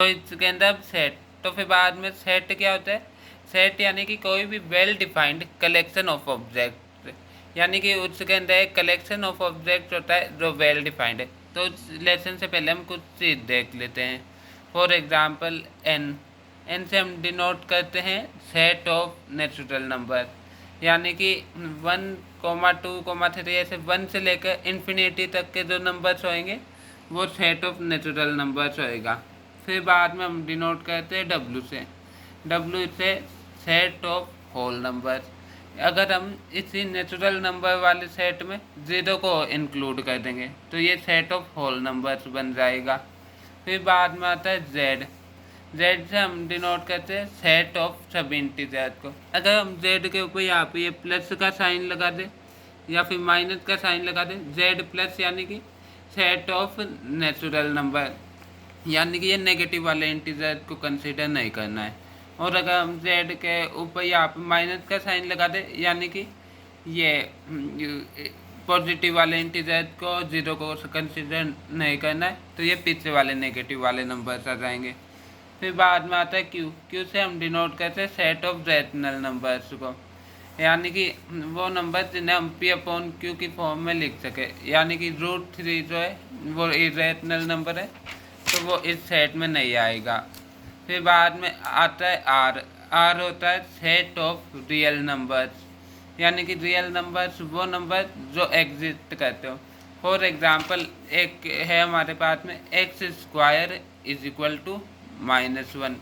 तो इसके अंदर सेट, तो फिर बाद में सेट क्या होता है, सेट यानी कि कोई भी well defined collection of object, यानी कि उसके अंदर एक कलेक्शन ऑफ ऑब्जेक्ट होता है जो वेल डिफाइंड है। तो इस लेसन से पहले हम कुछ चीज़ देख लेते हैं। फॉर एग्जांपल एन, एन से हम डिनोट करते हैं सेट ऑफ नेचुरल नंबर, यानी कि 1, 2, 3 ऐसे 1 से लेकर इन्फिनिटी तक के जो नंबर्स होंगे वो सेट ऑफ नेचुरल नंबर्स होएगा। फिर बाद में हम डिनोट करते हैं डब्ल्यू से, डब्ल्यू से सेट ऑफ होल नंबर। अगर हम इसी नेचुरल नंबर वाले सेट में ज़ीरो को इंक्लूड कर देंगे तो ये सेट ऑफ होल नंबर्स बन जाएगा। फिर बाद में आता है जेड, जेड से हम डिनोट करते हैं सेट ऑफ सभी इंटीजर को। अगर हम जेड के ऊपर यहाँ पे ये प्लस का साइन लगा दें या फिर माइनस का साइन लगा दें, जेड प्लस यानी कि सेट ऑफ नेचुरल नंबर, यानी कि ये नेगेटिव वाले इंटीजर को कंसीडर नहीं करना है। और अगर हम जेड के ऊपर यहाँ पे माइनस का साइन लगा दें, यानी कि ये पॉजिटिव वाले इंटीजर को जीरो को कंसीडर नहीं करना है, तो ये पीछे वाले नेगेटिव वाले नंबर्स आ जाएंगे। फिर बाद में आता है क्यू, क्यू से हम डिनोट करते हैं सेट ऑफ रैशनल नंबर्स को, यानी कि वो नंबर जिन्हें हम पी अपॉन क्यू की फॉर्म में लिख सके, यानी कि √3 जो है वो इरेशनल नंबर है तो वो इस सेट में नहीं आएगा। फिर बाद में आता है आर, आर होता है सेट ऑफ रियल नंबर्स, यानी कि रियल नंबर्स वो नंबर जो एग्जिस्ट करते हो। फॉर एग्जांपल एक है हमारे पास में x² इज इक्वल टू -1,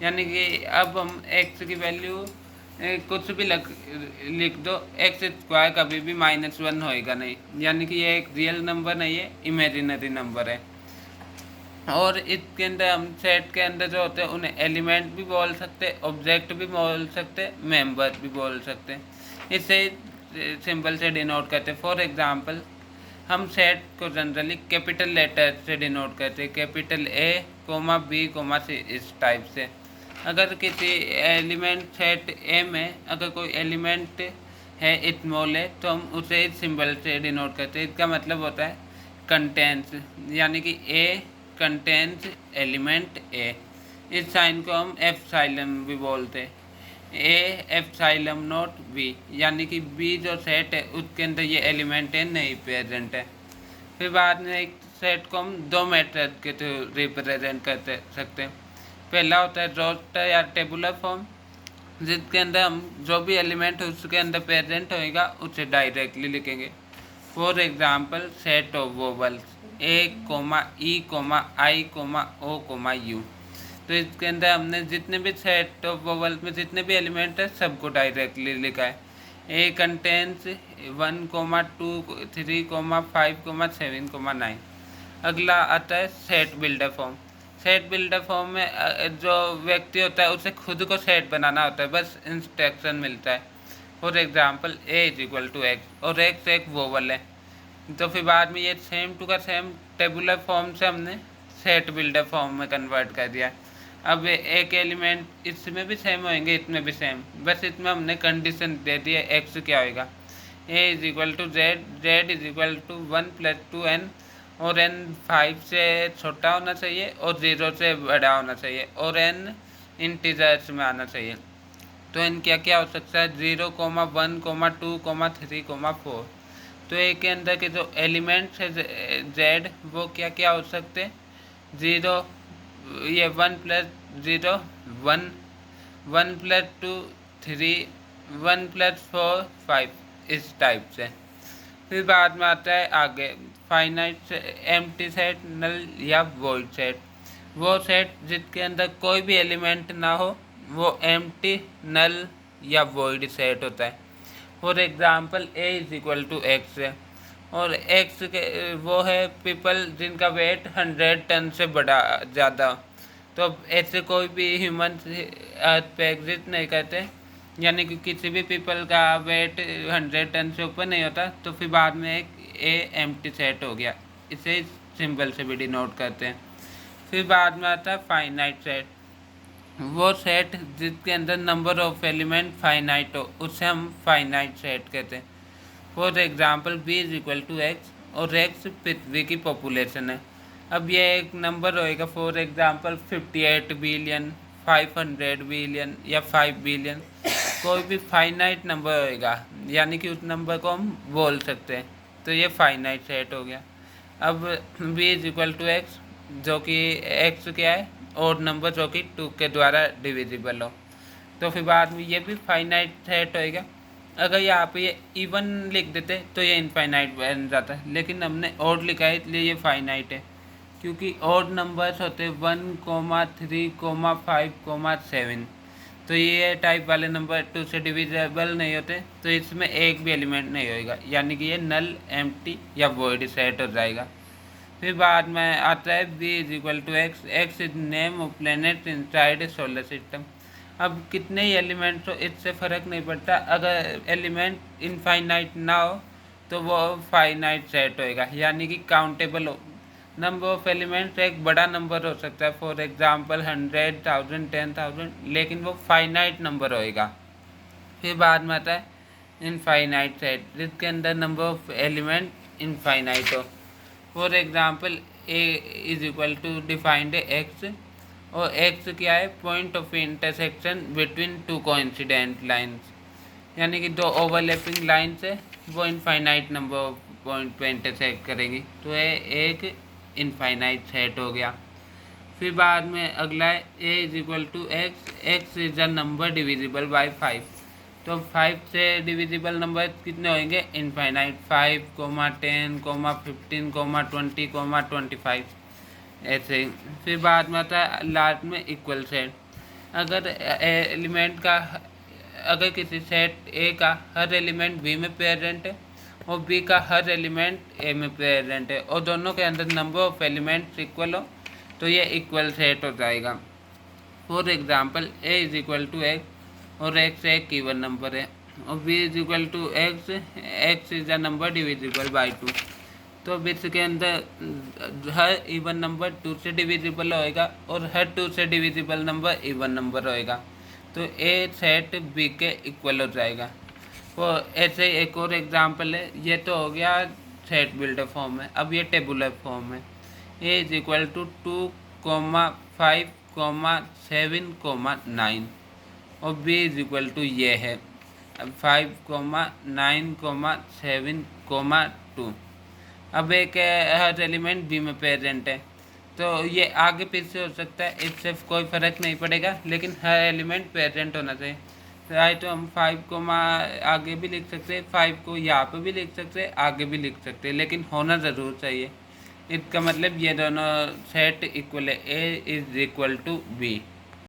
यानी कि अब हम x की वैल्यू कुछ भी लिख दो, x² कभी भी -1 होएगा नहीं, यानी कि ये एक रियल नंबर नहीं है, इमेजिनरी नंबर है। और इसके अंदर हम सेट के अंदर जो होते हैं उन्हें एलिमेंट भी बोल सकते, ऑब्जेक्ट भी बोल सकते, मेंबर भी बोल सकते। इसे सिंबल से डिनोट करते। फॉर एग्जांपल हम सेट को जनरली कैपिटल लेटर से डिनोट करते, कैपिटल A, B, C इस टाइप से। अगर किसी एलिमेंट सेट ए में अगर कोई एलिमेंट है स्मॉल है तो हम उसे इस सिंबल से डिनोट करते हैं। इसका मतलब होता है कंटेंस, यानी कि ए कंटेंस एलिमेंट ए। इस साइन को हम एप्सिलॉन भी बोलते हैं, ए एप्सिलॉन नॉट बी, यानी कि बी जो सेट है उसके अंदर ये एलिमेंट है नहीं प्रेजेंट है। फिर बाद में एक सेट को हम दो मेथड के थ्रू रिप्रेजेंट कर सकते हैं। पहला होता है रोस्टर या टेबुलर फॉर्म, जिसके अंदर हम जो भी एलिमेंट उसके अंदर प्रेजेंट होएगा उसे डायरेक्टली लिखेंगे। For example set of vowels A, I, I, O, U, तो इसके अंदर हमने जितने भी सेट ऑफ वोवल्स में जितने भी एलिमेंट है सबको डायरेक्टली लिखा है। ए कंटेंस 1, 2, 3, 5, 7, 9। अगला आता है set builder form. Set builder form में जो व्यक्ति होता है उसे खुद को सेट बनाना होता है, बस इंस्ट्रक्शन मिलता है। फॉर एग्जांपल A=X और X एक वोवल है, तो फिर बाद में ये सेम टू का सेम टेबुलर फॉर्म से हमने सेट बिल्डर फॉर्म में कन्वर्ट कर दिया। अब एक एलिमेंट इसमें भी सेम होंगे, इसमें भी सेम, बस इसमें हमने कंडीशन दे दी है X क्या होएगा, A=Z, Z=1 + 2n, और n 5 से छोटा होना चाहिए और 0 से बड़ा होना चाहिए और n इंटीजर्स में आना चाहिए। तो n क्या क्या हो सकता है 0, 1, 2, 3, 4। तो ए के अंदर के जो एलिमेंट्स है z वो क्या क्या हो सकते हैं 0, ये 1 + 0 1, 1 + 2 3, 1 + 4 5, इस टाइप से। फिर बाद में आता है आगे फाइनाइट एम्प्टी सेट, नल या वॉइड सेट। वो सेट जिसके अंदर कोई भी एलिमेंट ना हो वो एम्प्टी, नल या वॉइड सेट होता है। फॉर एग्जांपल A=X है और X के वो है पीपल जिनका वेट 100 टन से बड़ा ज़्यादा, तो ऐसे कोई भी ह्यूमन अर्थ पे एग्जिस्ट नहीं करते, यानी कि किसी भी पीपल का वेट 100 टन से ऊपर नहीं होता। तो फिर बाद में एक ए एम्प्टी सेट हो गया, इसे सिंबल से भी डिनोट करते हैं। फिर बाद में आता है फाइनाइट सेट, वो सेट जिसके अंदर नंबर ऑफ एलिमेंट फाइनाइट हो उसे हम फाइनाइट सेट कहते हैं। फॉर एग्जांपल B=X और X पृथ्वी की पॉपुलेशन है, अब ये एक नंबर होएगा, फॉर एग्जांपल 58 बिलियन, 500 बिलियन या 5 बिलियन, कोई भी फाइनाइट नंबर होएगा, यानी कि उस नंबर को हम बोल सकते हैं। तो ये फाइनाइट सेट हो गया। अब b is equal to x, जो कि x क्या है, और नंबर जो कि 2 के द्वारा डिविजिबल हो। तो फिर बाद में ये भी फाइनाइट सेट होएगा। अगर यहाँ पे ये इवन लिख देते तो ये इनफाइनाइट बन जाता है, लेकिन हमने ऑड लिखा है इसलिए ये फाइनाइट है, क्योंकि ऑड नंबर्स होते हैं 1, 3, 5, 7। तो ये टाइप वाले नंबर 2 से डिविजिबल नहीं होते, तो इसमें एक भी एलिमेंट नहीं होएगा, यानी कि ये नल, एम्प्टी या वॉइड सेट हो जाएगा। फिर बाद में आता है b is equal to x, x is name of planet inside solar system. अब कितने ही एलिमेंट्स हो इससे फ़र्क नहीं पड़ता, अगर एलिमेंट इनफाइनाइट ना हो तो वो फाइनाइट सेट होएगा, यानी कि काउंटेबल हो। नंबर ऑफ एलिमेंट्स एक बड़ा नंबर हो सकता है, फॉर एग्जांपल 100, 1000, 10,000, लेकिन वो फाइनाइट नंबर होएगा। फिर बाद में आता है इनफाइनाइट सेट, जिसके अंदर नंबर ऑफ एलिमेंट इनफाइनाइट हो। For example a is equal to defined x, और x क्या है, point of intersection between 2 coincident lines, यानी कि 2 ओवरलैपिंग लाइन्स है, वो इनफाइनाइट नंबर ऑफ पॉइंट पे इंटरसेक्ट करेगी, तो ये एक इनफाइनाइट सेट हो गया। फिर बाद में अगला है a is equal to x, x is a number divisible by 5। तो 5 से डिविजिबल नंबर कितने होंगे, इनफाइनाइट, 5, 10, 15, 20, 25, ऐसे ही। फिर बाद में आता है लास्ट में इक्वल सेट। अगर एलिमेंट का, अगर किसी सेट ए का हर एलिमेंट बी में प्रेजेंट है और बी का हर एलिमेंट ए में प्रेजेंट है और दोनों के अंदर नंबर ऑफ एलिमेंट्स इक्वल हो, तो ये इक्वल सेट हो जाएगा। For example A is equal to x और एक्स एक इवन नंबर है, और B is equal to x, x is a number divisible by 2। तो बिट्स के अंदर हर इवन नंबर 2 से डिविजिबल होएगा और हर 2 से डिविजिबल नंबर इवन नंबर होएगा, तो ए सेट बी के इक्वल हो जाएगा। तो ऐसे एक और एग्जांपल है, ये तो हो गया सेट बिल्डर फॉर्म में। अब ये टेबुलर फॉर्म में, ए इज इक्वल टू 2, 5, 7, 9, और बी इज इक्वल टू ये है 5, 9, 7, 2। अब एक हर एलिमेंट बी में प्रेजेंट है, तो ये आगे पीछे हो सकता है, इससे कोई फ़र्क नहीं पड़ेगा, लेकिन हर एलिमेंट प्रेजेंट होना चाहिए। चाहे तो हम 5 को आगे भी लिख सकते हैं, 5 को यहाँ पे भी लिख सकते हैं, आगे भी लिख सकते हैं, लेकिन होना ज़रूर चाहिए। इसका मतलब ये दोनों सेट इक्वल है, ए इज इक्वल टू बी।